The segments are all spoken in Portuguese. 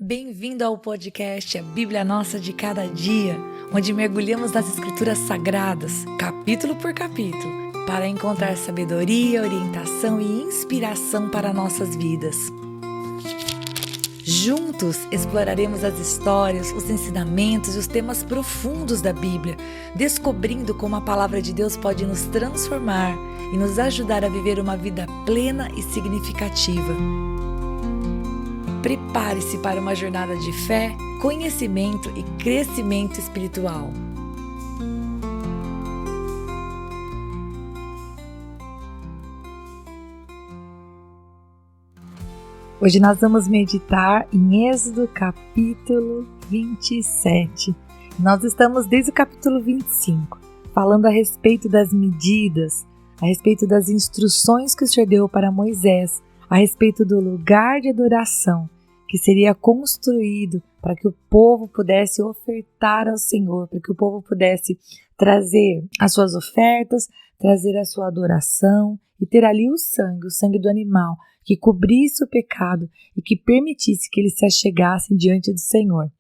Bem-vindo ao podcast A Bíblia Nossa de Cada Dia, onde mergulhamos nas Escrituras Sagradas, capítulo por capítulo, para encontrar sabedoria, orientação e inspiração para nossas vidas. Juntos exploraremos as histórias, os ensinamentos e os temas profundos da Bíblia, descobrindo como a palavra de Deus pode nos transformar e nos ajudar a viver uma vida plena e significativa. Prepare-se para uma jornada de fé, conhecimento e crescimento espiritual. Hoje nós vamos meditar em Êxodo capítulo 27. Nós estamos desde o capítulo 25, falando a respeito das medidas, a respeito das instruções que o Senhor deu para Moisés, a respeito do lugar de adoração que seria construído para que o povo pudesse ofertar ao Senhor, para que o povo pudesse trazer as suas ofertas, trazer a sua adoração e ter ali o sangue do animal, que cobrisse o pecado e que permitisse que eles se achegassem diante do Senhor.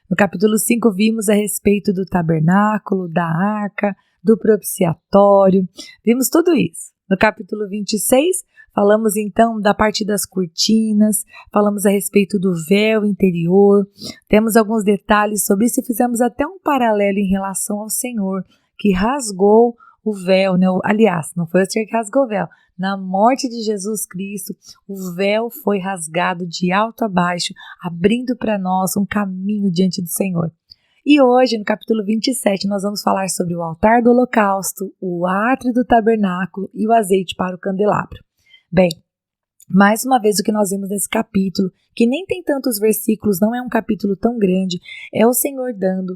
No capítulo 5 vimos a respeito do tabernáculo, da arca, do propiciatório, vimos tudo isso. No capítulo 26, falamos então da parte das cortinas, falamos a respeito do véu interior, temos alguns detalhes sobre isso e fizemos até um paralelo em relação ao Senhor, que rasgou o véu, né? Aliás, não foi o Senhor que rasgou o véu. Na morte de Jesus Cristo, o véu foi rasgado de alto a baixo, abrindo para nós um caminho diante do Senhor. E hoje, no capítulo 27, nós vamos falar sobre o altar do holocausto, o átrio do tabernáculo e o azeite para o candelabro. Bem, mais uma vez o que nós vimos nesse capítulo, que nem tem tantos versículos, não é um capítulo tão grande, é o Senhor dando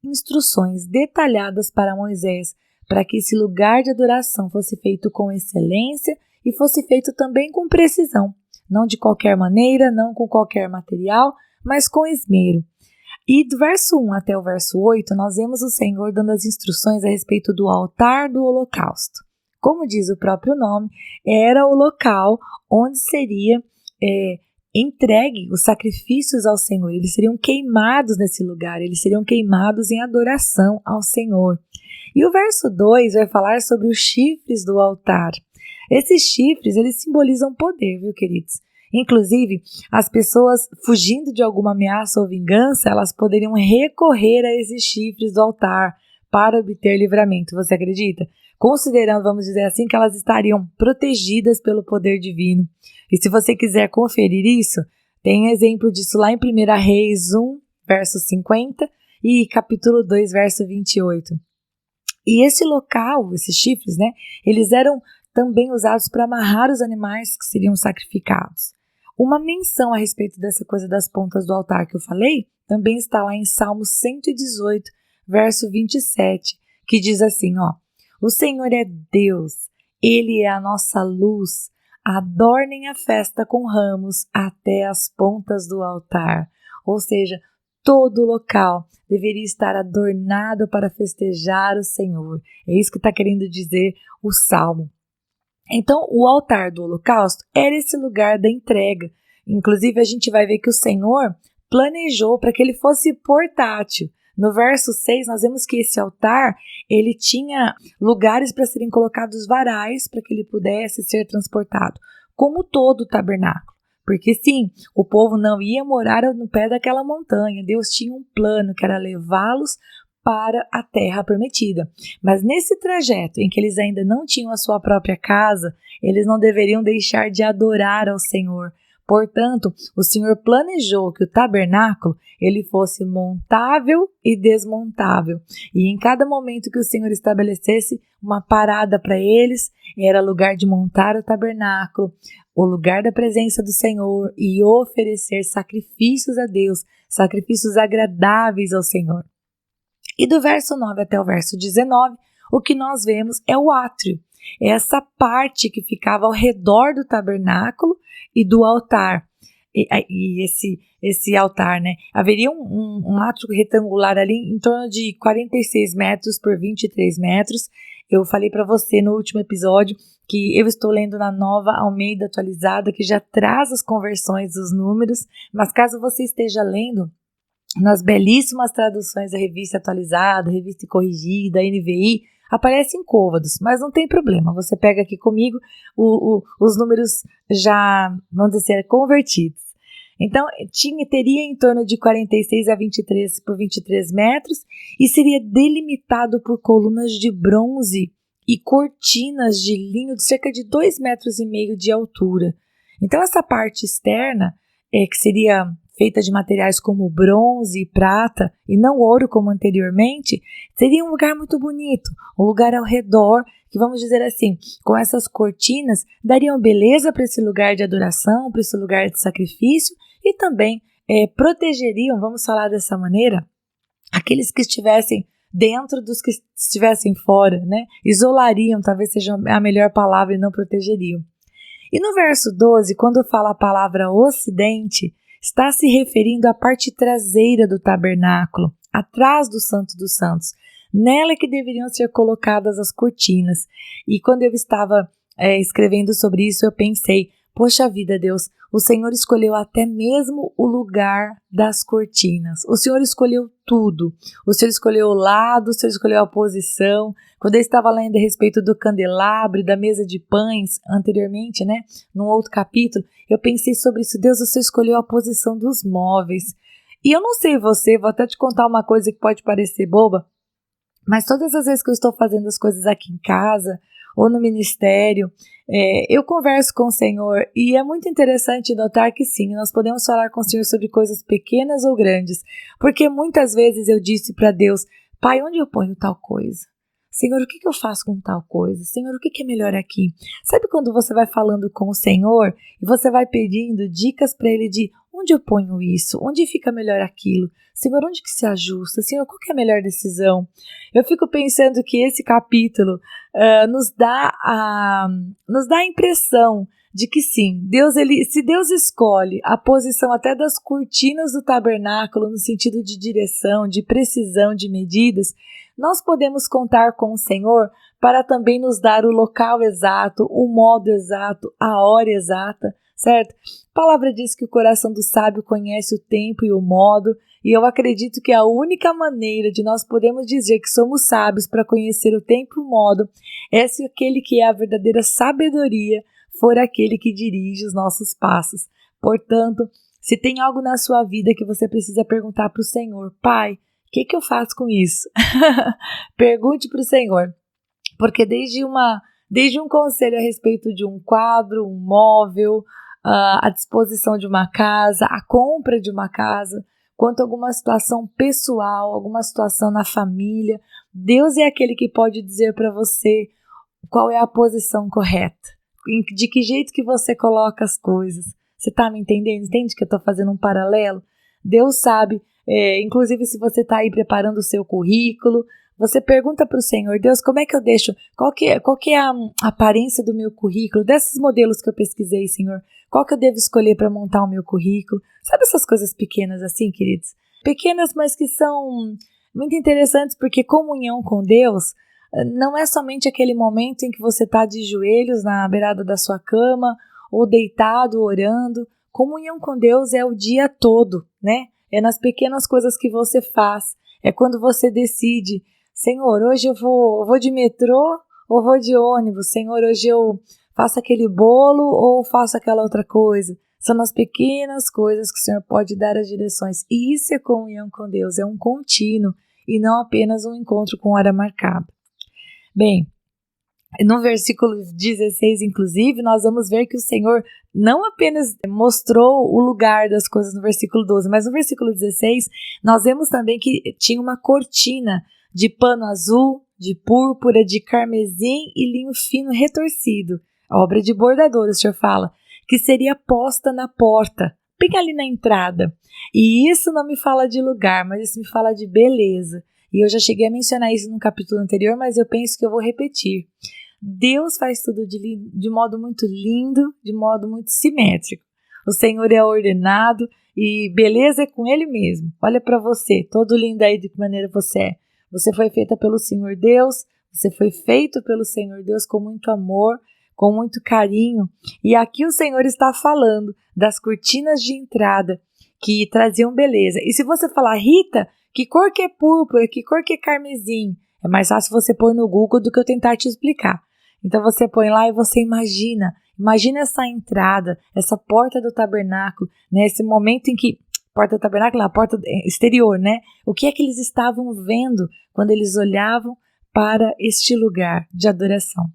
instruções detalhadas para Moisés, para que esse lugar de adoração fosse feito com excelência e fosse feito também com precisão, não de qualquer maneira, não com qualquer material, mas com esmero. E do verso 1 até o verso 8, nós vemos o Senhor dando as instruções a respeito do altar do holocausto. Como diz o próprio nome, era o local onde seria entregue os sacrifícios ao Senhor. Eles seriam queimados nesse lugar, eles seriam queimados em adoração ao Senhor. E o verso 2 vai falar sobre os chifres do altar. Esses chifres, eles simbolizam poder, viu, queridos? Inclusive, as pessoas fugindo de alguma ameaça ou vingança, elas poderiam recorrer a esses chifres do altar para obter livramento. Você acredita? Considerando, vamos dizer assim, que elas estariam protegidas pelo poder divino. E se você quiser conferir isso, tem exemplo disso lá em 1 Reis 1, verso 50 e capítulo 2, verso 28. E esse local, esses chifres, né, eles eram também usados para amarrar os animais que seriam sacrificados. Uma menção a respeito dessa coisa das pontas do altar que eu falei, também está lá em Salmo 118, verso 27, que diz assim, o Senhor é Deus, Ele é a nossa luz, adornem a festa com ramos até as pontas do altar. Ou seja, todo local deveria estar adornado para festejar o Senhor. É isso que está querendo dizer o Salmo. Então, o altar do holocausto era esse lugar da entrega. Inclusive, a gente vai ver que o Senhor planejou para que ele fosse portátil. No verso 6, nós vemos que esse altar, ele tinha lugares para serem colocados varais para que ele pudesse ser transportado, como todo o tabernáculo. Porque sim, o povo não ia morar no pé daquela montanha. Deus tinha um plano que era levá-los para a terra prometida. Mas nesse trajeto em que eles ainda não tinham a sua própria casa, eles não deveriam deixar de adorar ao Senhor. Portanto, o Senhor planejou que o tabernáculo ele fosse montável e desmontável. E em cada momento que o Senhor estabelecesse uma parada para eles, era lugar de montar o tabernáculo, o lugar da presença do Senhor e oferecer sacrifícios a Deus, sacrifícios agradáveis ao Senhor. E do verso 9 até o verso 19, o que nós vemos é o átrio. É essa parte que ficava ao redor do tabernáculo e do altar. e esse altar, né? Haveria um átrio retangular ali em torno de 46 metros por 23 metros. Eu falei para você no último episódio que eu estou lendo na Nova Almeida atualizada, que já traz as conversões dos números, mas caso você esteja lendo nas belíssimas traduções da Revista Atualizada, Revista Corrigida, NVI, aparece em côvados, mas não tem problema, você pega aqui comigo os números já, vamos dizer, convertidos. Então, teria em torno de 46 a 23 por 23 metros e seria delimitado por colunas de bronze e cortinas de linho de cerca de 2,5 metros de altura. Então, essa parte externa, que seria feita de materiais como bronze e prata, e não ouro como anteriormente, seria um lugar muito bonito, um lugar ao redor, que vamos dizer assim, com essas cortinas, dariam beleza para esse lugar de adoração, para esse lugar de sacrifício, e também protegeriam, vamos falar dessa maneira, aqueles que estivessem dentro dos que estivessem fora, né? Isolariam, talvez seja a melhor palavra, e não protegeriam. E no verso 12, quando fala a palavra ocidente, está se referindo à parte traseira do tabernáculo, atrás do Santo dos Santos. Nela é que deveriam ser colocadas as cortinas. E quando eu estava escrevendo sobre isso, eu pensei, poxa vida, Deus, o Senhor escolheu até mesmo o lugar das cortinas. O Senhor escolheu tudo. O Senhor escolheu o lado, o Senhor escolheu a posição. Quando eu estava lendo a respeito do candelabro e da mesa de pães, anteriormente, né, num outro capítulo, eu pensei sobre isso. Deus, o Senhor escolheu a posição dos móveis. E eu não sei você, vou até te contar uma coisa que pode parecer boba, mas todas as vezes que eu estou fazendo as coisas aqui em casa ou no ministério, eu converso com o Senhor e é muito interessante notar que sim, nós podemos falar com o Senhor sobre coisas pequenas ou grandes, porque muitas vezes eu disse para Deus, Pai, onde eu ponho tal coisa? Senhor, o que eu faço com tal coisa? Senhor, o que é melhor aqui? Sabe quando você vai falando com o Senhor e você vai pedindo dicas para Ele de onde eu ponho isso? Onde fica melhor aquilo? Senhor, onde que se ajusta? Senhor, qual que é a melhor decisão? Eu fico pensando que esse capítulo nos dá a impressão de que sim, se Deus escolhe a posição até das cortinas do tabernáculo no sentido de direção, de precisão, de medidas, nós podemos contar com o Senhor para também nos dar o local exato, o modo exato, a hora exata, certo? A palavra diz que o coração do sábio conhece o tempo e o modo, e eu acredito que a única maneira de nós podermos dizer que somos sábios para conhecer o tempo e o modo é se aquele que é a verdadeira sabedoria for aquele que dirige os nossos passos. Portanto, se tem algo na sua vida que você precisa perguntar para o Senhor, Pai, o que eu faço com isso? Pergunte para o Senhor, porque desde um conselho a respeito de um quadro, um móvel, a disposição de uma casa, a compra de uma casa, quanto a alguma situação pessoal, alguma situação na família, Deus é aquele que pode dizer para você qual é a posição correta, de que jeito que você coloca as coisas. Você está me entendendo? Entende que eu estou fazendo um paralelo? Deus sabe, inclusive se você está aí preparando o seu currículo, você pergunta para o Senhor, Deus, como é que eu deixo, qual que é a aparência do meu currículo, desses modelos que eu pesquisei, Senhor, qual que eu devo escolher para montar o meu currículo? Sabe essas coisas pequenas assim, queridos? Pequenas, mas que são muito interessantes, porque comunhão com Deus não é somente aquele momento em que você está de joelhos na beirada da sua cama, ou deitado, orando. Comunhão com Deus é o dia todo, né? É nas pequenas coisas que você faz. É quando você decide, Senhor, hoje eu vou de metrô ou vou de ônibus? Senhor, hoje eu faço aquele bolo ou faço aquela outra coisa? São nas pequenas coisas que o Senhor pode dar as direções. E isso é comunhão com Deus, é um contínuo e não apenas um encontro com hora marcada. Bem, no versículo 16, inclusive, nós vamos ver que o Senhor não apenas mostrou o lugar das coisas no versículo 12, mas no versículo 16, nós vemos também que tinha uma cortina de pano azul, de púrpura, de carmesim e linho fino retorcido, obra de bordador, o Senhor fala, que seria posta na porta, bem ali na entrada. E isso não me fala de lugar, mas isso me fala de beleza. E eu já cheguei a mencionar isso no capítulo anterior, mas eu penso que eu vou repetir. Deus faz tudo de modo muito lindo, de modo muito simétrico. O Senhor é ordenado e beleza é com Ele mesmo. Olha para você, todo lindo aí de que maneira você é. Você foi feita pelo Senhor Deus, você foi feito pelo Senhor Deus com muito amor, com muito carinho. E aqui o Senhor está falando das cortinas de entrada que traziam beleza. E se você falar, Rita, que cor que é púrpura, que cor que é carmesim? É mais fácil você pôr no Google do que eu tentar te explicar. Então você põe lá e você imagina essa entrada, essa porta do tabernáculo, né? Esse momento em que, porta do tabernáculo, a porta exterior, né? O que é que eles estavam vendo quando eles olhavam para este lugar de adoração?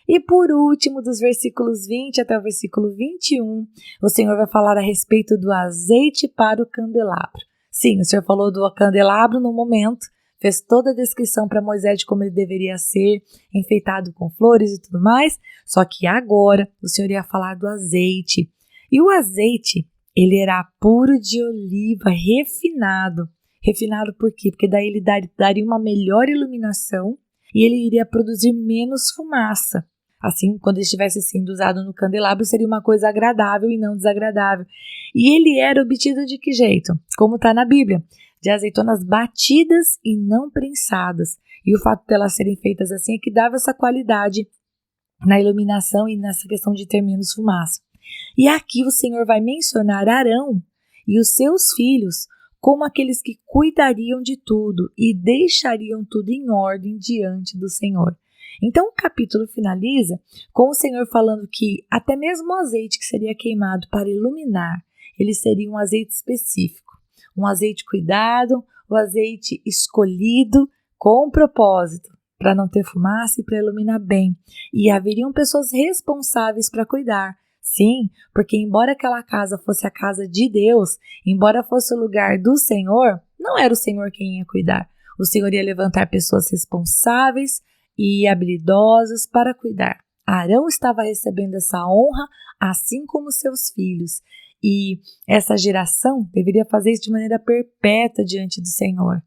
E por último, dos versículos 20 até o versículo 21, o Senhor vai falar a respeito do azeite para o candelabro. Sim, o Senhor falou do candelabro no momento, fez toda a descrição para Moisés de como ele deveria ser, enfeitado com flores e tudo mais, só que agora o Senhor ia falar do azeite. E o azeite, ele era puro de oliva, refinado. Refinado por quê? Porque daí ele daria uma melhor iluminação e ele iria produzir menos fumaça. Assim, quando ele estivesse sendo usado no candelabro, seria uma coisa agradável e não desagradável. E ele era obtido de que jeito? Como está na Bíblia, de azeitonas batidas e não prensadas. E o fato de elas serem feitas assim é que dava essa qualidade na iluminação e nessa questão de ter menos fumaça. E aqui o Senhor vai mencionar Arão e os seus filhos como aqueles que cuidariam de tudo e deixariam tudo em ordem diante do Senhor. Então o capítulo finaliza com o Senhor falando que até mesmo o azeite que seria queimado para iluminar, ele seria um azeite específico, um azeite cuidado, um azeite escolhido com propósito, para não ter fumaça e para iluminar bem. E haveriam pessoas responsáveis para cuidar. Sim, porque embora aquela casa fosse a casa de Deus, embora fosse o lugar do Senhor, não era o Senhor quem ia cuidar. O Senhor ia levantar pessoas responsáveis e habilidosas para cuidar. Arão estava recebendo essa honra, assim como seus filhos. E essa geração deveria fazer isso de maneira perpétua diante do Senhor.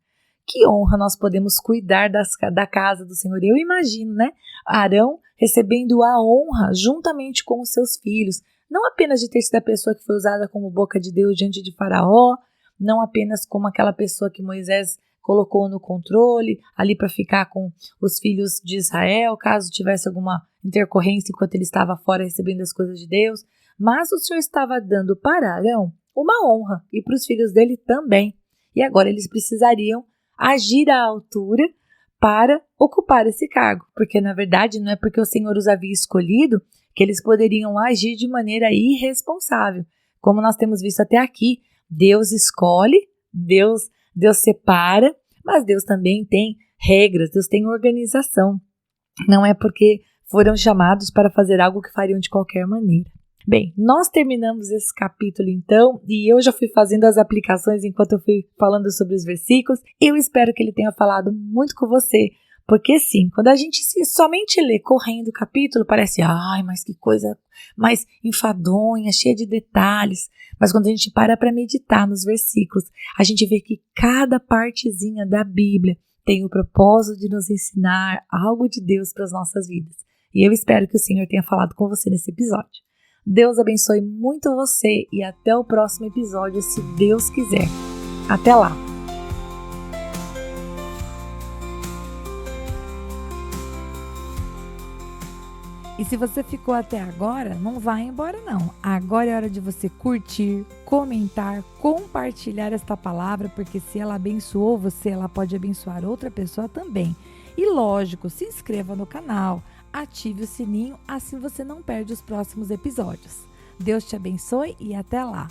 Que honra nós podemos cuidar da casa do Senhor. Eu imagino, né? Arão recebendo a honra juntamente com os seus filhos. Não apenas de ter sido a pessoa que foi usada como boca de Deus diante de Faraó, não apenas como aquela pessoa que Moisés colocou no controle, ali para ficar com os filhos de Israel, caso tivesse alguma intercorrência enquanto ele estava fora recebendo as coisas de Deus, mas o Senhor estava dando para Arão uma honra e para os filhos dele também. E agora eles precisariam agir à altura para ocupar esse cargo, porque na verdade não é porque o Senhor os havia escolhido que eles poderiam agir de maneira irresponsável. Como nós temos visto até aqui, Deus escolhe, Deus separa, mas Deus também tem regras, Deus tem organização. Não é porque foram chamados para fazer algo que fariam de qualquer maneira. Bem, nós terminamos esse capítulo então, e eu já fui fazendo as aplicações enquanto eu fui falando sobre os versículos. Eu espero que ele tenha falado muito com você, porque sim, quando a gente somente lê correndo o capítulo, parece, mas que coisa mais enfadonha, cheia de detalhes. Mas quando a gente para meditar nos versículos, a gente vê que cada partezinha da Bíblia tem o propósito de nos ensinar algo de Deus para as nossas vidas. E eu espero que o Senhor tenha falado com você nesse episódio. Deus abençoe muito você e até o próximo episódio, se Deus quiser. Até lá! E se você ficou até agora, não vai embora não. Agora é hora de você curtir, comentar, compartilhar esta palavra, porque se ela abençoou você, ela pode abençoar outra pessoa também. E lógico, se inscreva no canal, ative o sininho, assim você não perde os próximos episódios. Deus te abençoe e até lá!